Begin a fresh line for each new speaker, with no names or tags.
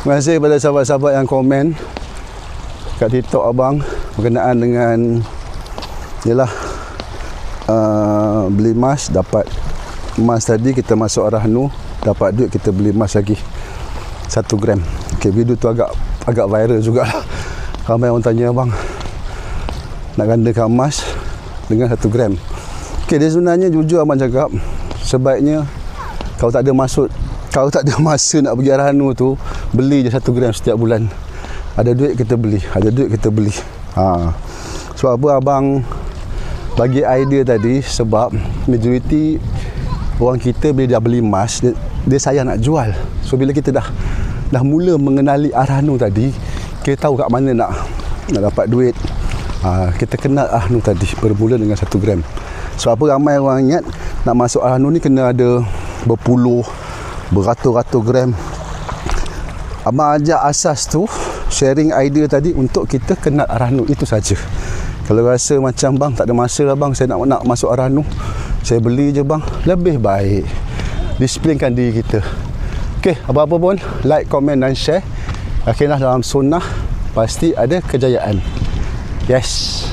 Terima kasih kepada sahabat-sahabat yang komen kat TikTok abang berkenaan dengan beli emas. Dapat emas tadi, kita masuk Arahnu, dapat duit, kita beli emas lagi 1 gram. Okay, video tu agak viral jugalah. Ramai orang tanya abang nak gandakan emas dengan 1 gram. Okay, dia sebenarnya jujur abang cakap, sebaiknya kalau tak ada masa nak pergi Arahnu tu, beli je 1 gram setiap bulan. Ada duit kita beli, So apa abang bagi idea tadi, sebab majoriti orang kita bila dah beli emas, dia sayang nak jual. So bila kita dah mula mengenali Arahnu tadi, kita tahu kat mana nak dapat duit. Kita kenal Arahnu tadi bermula dengan 1 gram. So apa ramai orang ingat nak masuk Arahnu ni kena ada beratus-ratus gram. Abang ajak asas tu, sharing idea tadi untuk kita kenal Arahnu, itu saja. Kalau rasa macam bang tak ada masa lah bang, saya nak masuk Arahnu, saya beli je bang, lebih baik disiplinkan diri kita. Okey, apa-apa pun like, komen dan share. Akhirnya dalam sunnah pasti ada kejayaan. Yes.